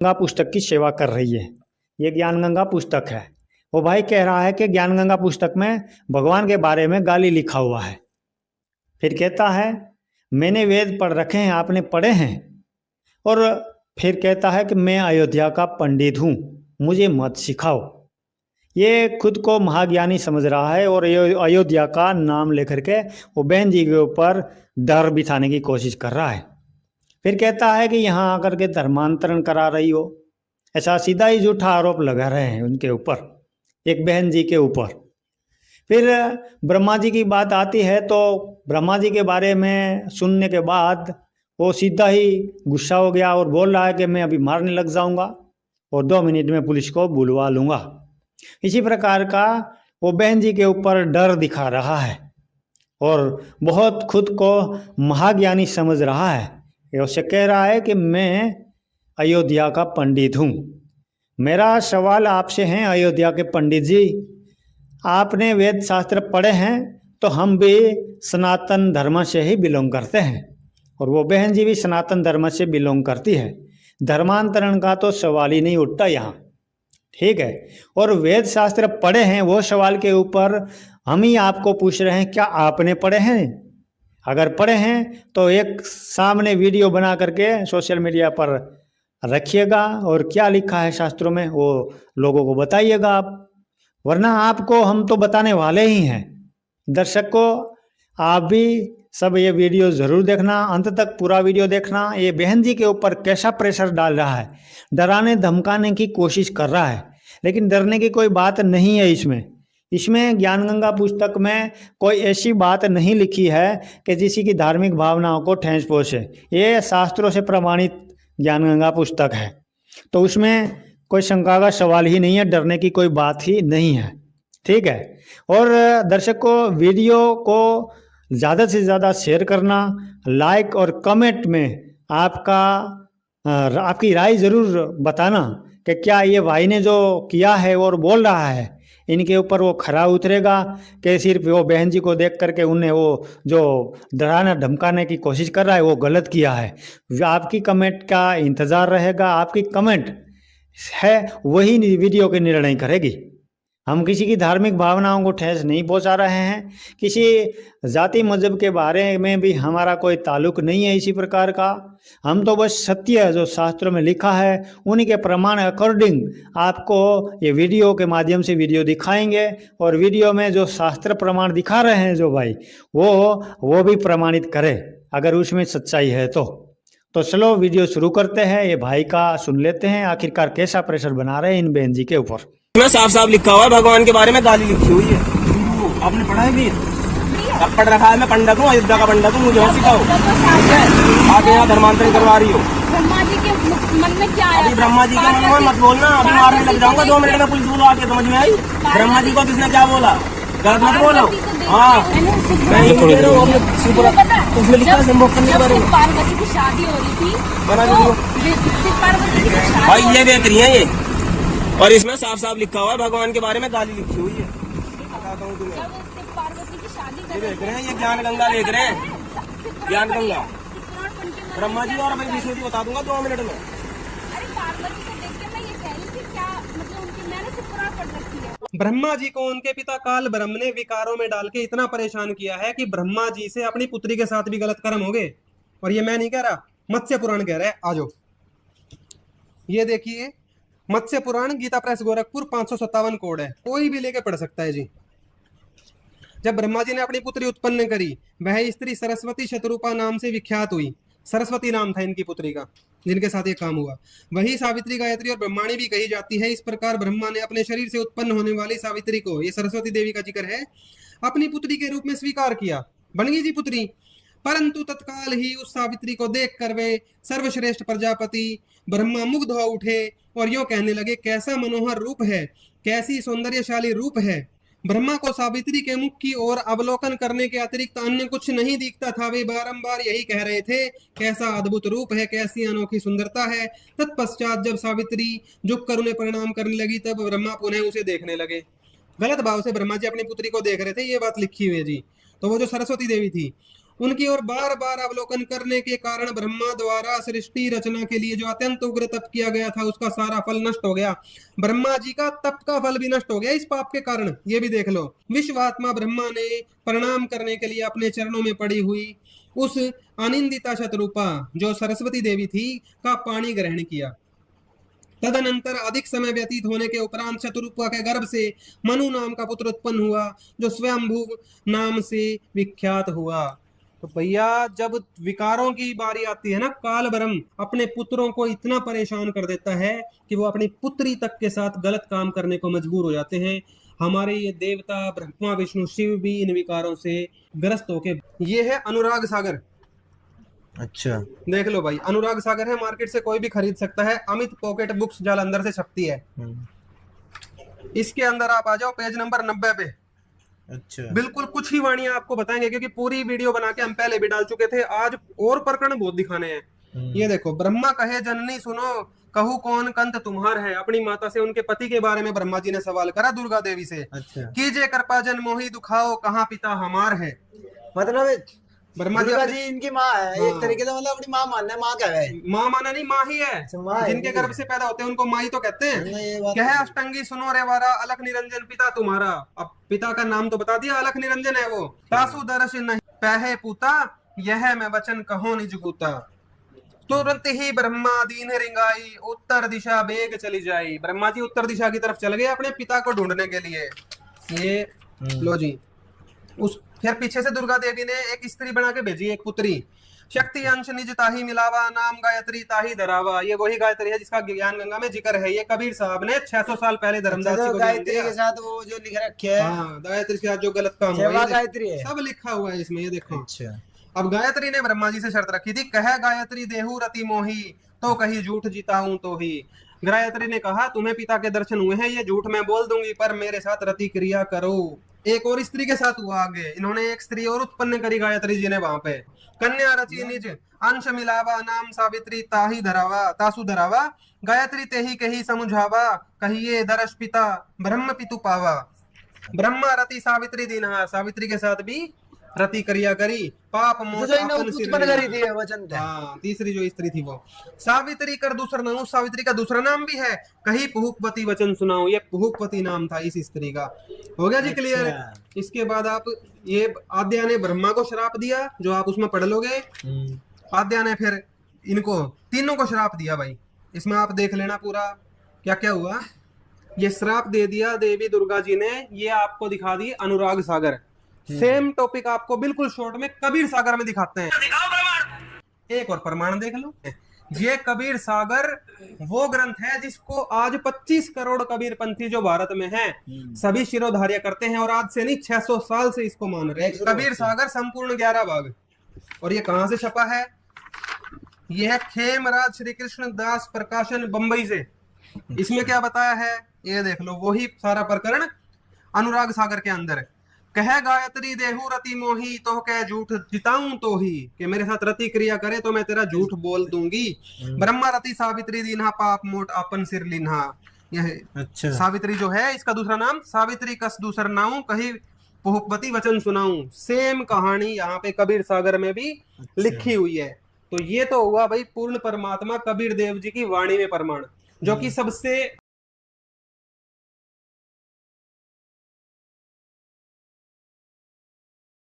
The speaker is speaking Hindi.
गंगा पुस्तक की सेवा कर रही है। ये ज्ञान गंगा पुस्तक है। वो भाई कह रहा है कि ज्ञान गंगा पुस्तक में भगवान के बारे में गाली लिखा हुआ है। फिर कहता है मैंने वेद पढ़ रखे हैं, आपने पढ़े हैं? और फिर कहता है कि मैं अयोध्या का पंडित हूँ, मुझे मत सिखाओ। ये खुद को महाज्ञानी समझ रहा है और अयोध्या का नाम लेकर के वो बहन जी के ऊपर डर बिठाने की कोशिश कर रहा है। फिर कहता है कि यहाँ आकर के धर्मांतरण करा रही हो, ऐसा सीधा ही झूठा आरोप लगा रहे हैं उनके ऊपर, एक बहन जी के ऊपर। फिर ब्रह्मा जी की बात आती है तो ब्रह्मा जी के बारे में सुनने के बाद वो सीधा ही गुस्सा हो गया और बोल रहा है कि मैं अभी मारने लग जाऊंगा और 2 मिनट में पुलिस को बुलवा लूंगा। इसी प्रकार का वो बहन जी के ऊपर डर दिखा रहा है और बहुत खुद को महाज्ञानी समझ रहा है। उससे कह रहा है कि मैं अयोध्या का पंडित हूँ। मेरा सवाल आपसे है अयोध्या के पंडित जी, आपने वेद शास्त्र पढ़े हैं तो हम भी सनातन धर्म से ही बिलोंग करते हैं और वो बहन जी भी सनातन धर्म से बिलोंग करती है। धर्मांतरण का तो सवाल ही नहीं उठता यहाँ, ठीक है। और वेद शास्त्र पढ़े हैं वो सवाल के ऊपर हम ही आपको पूछ रहे हैं, क्या आपने पढ़े हैं? अगर पढ़े हैं तो एक सामने वीडियो बना करके सोशल मीडिया पर रखिएगा और क्या लिखा है शास्त्रों में वो लोगों को बताइएगा आप, वरना आपको हम तो बताने वाले ही हैं। दर्शक को आप भी सब ये वीडियो ज़रूर देखना, अंत तक पूरा वीडियो देखना। ये बहन जी के ऊपर कैसा प्रेशर डाल रहा है, डराने धमकाने की कोशिश कर रहा है, लेकिन डरने की कोई बात नहीं है इसमें ज्ञान गंगा पुस्तक में कोई ऐसी बात नहीं लिखी है कि किसी की धार्मिक भावनाओं को ठेस पहुँचे। ये शास्त्रों से प्रमाणित ज्ञान गंगा पुस्तक है, तो उसमें कोई शंका का सवाल ही नहीं है, डरने की कोई बात ही नहीं है, ठीक है। और दर्शक को वीडियो को ज़्यादा से ज़्यादा शेयर करना, लाइक और कमेंट में आपकी राय ज़रूर बताना कि क्या ये भाई ने जो किया है और बोल रहा है इनके ऊपर वो खरा उतरेगा कि सिर्फ वो बहन जी को देख करके उन्हें वो जो डराना धमकाने की कोशिश कर रहा है वो गलत किया है। आपकी कमेंट का इंतज़ार रहेगा, आपकी कमेंट है वही वीडियो के निर्णय करेगी। हम किसी की धार्मिक भावनाओं को ठेस नहीं पहुंचा रहे हैं, किसी जाति मजहब के बारे में भी हमारा कोई ताल्लुक नहीं है इसी प्रकार का। हम तो बस सत्य जो शास्त्रों में लिखा है उन्हीं के प्रमाण अकॉर्डिंग आपको ये वीडियो के माध्यम से वीडियो दिखाएंगे और वीडियो में जो शास्त्र प्रमाण दिखा रहे हैं जो भाई वो भी प्रमाणित करे अगर उसमें सच्चाई है तो चलो वीडियो शुरू करते हैं। ये भाई का सुन लेते हैं आखिरकार कैसा प्रेशर बना रहे हैं इन बहन जी के ऊपर। इसमें साफ साफ लिखा हुआ है भगवान के बारे में गाली लिखी हुई है। आपने पढ़ा है भी? अब पढ़ रखा है। मैं पंडित हूँ, अयोध्या का पंडित हूँ, मुझे सिखाओ। आप यहाँ धर्मांतरण करवा रही हो। ब्रह्मा जी के मन में क्या है? अभी ब्रह्मा जी के मन में मत बोलना, अभी मारने लग जाऊंगा 2 मिनट में पुलिस बुला आके। समझ में आई? ब्रह्मा जी को किसने क्या बोला? गलत मत बोलो। हाँ मैं ये कह रहा हूँ उसमें लिखा है संभोग करने के बारे में। पार्वती की शादी हो रही थी भाई, ये देख रही है ये, और इसमें साफ साफ लिखा हुआ है भगवान के बारे में गाली लिखी हुई है। बताता हूँ तुम्हें, पार्वती की शादी ये देख रहे हैं, ये ज्ञान गंगा देख रहे हैं, ज्ञान गंगा ब्रह्मा जी और मैं विष्णु जी बता दूंगा 2 मिनट में। अरे पार्वती को देख के मैं ये कह रही थी क्या मतलब उनकी मैंने सिर्फ पुराण पढ़ रखी है। ब्रह्मा जी को उनके पिता काल ब्रह्म ने विकारों में डाल के इतना परेशान किया है कि ब्रह्मा जी से अपनी पुत्री के साथ भी गलत कर्म हो गए। और ये मैं नहीं कह रहा, मत्स्य पुराण कह रहा है। आ जाओ, ये देखिए मत्स्य पुराण, गीता प्रेस गोरखपुर, 557 कोड है, कोई भी लेके पढ़ सकता है जी। जब ब्रह्मा जी ने अपनी पुत्री उत्पन्न करी, वह स्त्री सरस्वती शतरूपा नाम से विख्यात हुई। सरस्वती नाम था इनकी पुत्री का, जिनके साथ ये काम हुआ। वही सावित्री, गायत्री और ब्रह्माणी भी कही जाती है। इस प्रकार ब्रह्मा ने अपने शरीर से उत्पन्न होने वाली सावित्री को, ये सरस्वती देवी का जिक्र है, अपनी पुत्री के रूप में स्वीकार किया। बन गई जी पुत्री। परंतु तत्काल ही उस सावित्री को देखकर वे सर्वश्रेष्ठ प्रजापति ब्रह्मा मुग्ध हो उठे और यूं कहने लगे, कैसा मनोहर रूप है, कैसी सौंदर्यशाली रूप है। ब्रह्मा को सावित्री के मुख की ओर अवलोकन करने के अतिरिक्त अन्य कुछ नहीं दिखता था। वे बारंबार यही कह रहे थे, कैसा अद्भुत रूप है, कैसी अनोखी सुंदरता है। तत्पश्चात जब सावित्री झुक कर उन्हें प्रणाम करने लगी, तब ब्रह्मा पुनः उसे देखने लगे। गलत भाव से ब्रह्मा जी अपनी पुत्री को देख रहे थे, ये बात लिखी हुई है जी। तो वो जो सरस्वती देवी थी, उनकी ओर बार बार अवलोकन करने के कारण ब्रह्मा द्वारा सृष्टि रचना के लिए जो अत्यंत उग्र तप किया गया था उसका सारा फल नष्ट हो गया। ब्रह्मा जी का तप का फल भी नष्ट हो गया इस पाप के कारण। ये भी देख लो, विश्वात्मा ब्रह्मा ने प्रणाम करने के लिए अपने चरणों में पड़ी हुई उस अनिंदिता शतरूपा जो सरस्वती देवी थी का पानी ग्रहण किया। तदनंतर अधिक समय व्यतीत होने के उपरांत शतरूपा के गर्भ से मनु नाम का पुत्र उत्पन्न हुआ जो स्वयंभू नाम से विख्यात हुआ। तो भैया जब विकारों की बारी आती है ना, काल ब्रह्म अपने पुत्रों को इतना परेशान कर देता है कि वो अपनी पुत्री तक के साथ गलत काम करने को मजबूर हो जाते हैं। हमारे ये देवता ब्रह्मा विष्णु शिव भी इन विकारों से ग्रस्त होके, ये है अनुराग सागर। अच्छा, देख लो भाई, अनुराग सागर है, मार्केट से कोई भी खरीद सकता है। अमित पॉकेट बुक्स जालंधर से छपती है। इसके अंदर आप आ जाओ पेज नंबर 90 पे। अच्छा, बिल्कुल कुछ ही वाणियां आपको बताएंगे क्योंकि पूरी वीडियो बना के हम पहले भी डाल चुके थे, आज और प्रकरण बहुत दिखाने हैं। ये देखो, ब्रह्मा कहे जननी सुनो कहू कौन कंत तुम्हार है। अपनी माता से उनके पति के बारे में ब्रह्मा जी ने सवाल करा दुर्गा देवी से। अच्छा, कीजे कृपा जन मोही दुखाओ कहाँ पिता हमार है। मतलब ब्रह्मा दुर्गा जी जी इनकी माँ है, एक तरीके से मतलब अपनी माँ मानना है, माँ क्या है, माँ माना नहीं, माँ ही है। माँ है, जिनके गर्भ से पैदा होते हैं उनको माँ ही तो कहते हैं। ये बात कहे अष्टंगी सुनो रे वारा अलख निरंजन पिता तुम्हारा। अब पिता का नाम तो बता दिया, अलख निरंजन है वो। तासु दर्श नहीं पहे पूता यह मैं वचन कहो निज गूता। तुरंत ही ब्रह्मा दीन रिंगाई उत्तर दिशा बेग चली जाई। ब्रह्मा जी उत्तर दिशा की तरफ चल गए अपने पिता को ढूंढने के लिए। ये लो जी, उस फिर पीछे से दुर्गा देवी ने एक स्त्री बना के भेजी, एक पुत्री। शक्ति अंश निज ताही मिलावा नाम गायत्री ताही धरावा। ये वही गायत्री है जिसका ज्ञान गंगा में जिक्र है। ये कबीर साहब ने 600 साल पहले धर्मदास जी को गायत्री के साथ वो जो लिख रखे है, हाँ, गायत्री के साथ जो गलत काम हुआ सेवा गायत्री है, सब लिखा हुआ है इसमें, ये देखो। अच्छा, अब गायत्री ने ब्रह्मा जी से शर्त रखी थी, कह गायत्री देहु रति मोही तो कही झूठ जिताऊं तो ही। गायत्री ने कहा तुम्हें पिता के दर्शन हुए हैं, ये झूठ मैं बोल दूंगी पर मेरे साथ रति क्रिया करो। एक और स्त्री के साथ हुआ आगे, इन्होंने एक स्त्री और उत्पन्न करी गायत्री जी ने वहां पे। कन्या रची निज अंश मिलावा नाम सावित्री ताही धरावा तासु धरावा। गायत्री तेही कही समुझावा कहिए दर्श पिता ब्रह्म पितु पावा। ब्रह्मा रति सावित्री दीनहा, सावित्री के साथ भी रति क्रिया करी। पाप मोह अपन सिर करी थी वचन थे। हाँ, तीसरी जो स्त्री थी वो सावित्री कर दूसरा नाम, सावित्री का दूसरा नाम भी है। कही पुहुकपति वचन सुनाओ, ये पुहुकपति नाम था इस स्त्री का। हो गया जी क्लियर। इसके बाद आप ये आद्या ने ब्रह्मा को श्राप दिया, जो आप उसमें पढ़ लोगे। आद्या ने फिर इनको तीनों को श्राप दिया भाई, इसमें आप देख लेना पूरा क्या क्या हुआ। ये श्राप दे दिया देवी दुर्गा जी ने। ये आपको दिखा दी अनुराग सागर। सेम टॉपिक आपको बिल्कुल शॉर्ट में कबीर सागर में दिखाते हैं। एक और प्रमाण देख लो। ये कबीर सागर वो ग्रंथ है जिसको आज 25 करोड़ कबीर पंथी जो भारत में हैं सभी शिरोधार्य करते हैं, और आज से नहीं 600 साल से इसको मान रहे हैं। कबीर सागर संपूर्ण 11 भाग। और ये कहां से छपा है? यह खेमराज श्री कृष्ण दास प्रकाशन बंबई से। इसमें क्या बताया है ये देख लो, वही सारा प्रकरण अनुराग सागर के अंदर। कह गायत्री देहु रति मोही तो कह झूठ जिताऊं तो ही, कि मेरे साथ रति क्रिया करे तो मैं तेरा झूठ बोल दूंगी। ब्रह्मा रति सावित्री दीन्हा पाप मोट अपन सिर लिन्हा। यह अच्छा, सावित्री जो है इसका दूसरा नाम सावित्री कस दूसर नाऊ कही पुहुकपति वचन सुनाऊं। सेम कहानी यहाँ पे कबीर सागर में भी लिखी हुई है। तो ये तो हुआ भाई पूर्ण परमात्मा कबीर देव जी की वाणी में प्रमाण, जो कि सबसे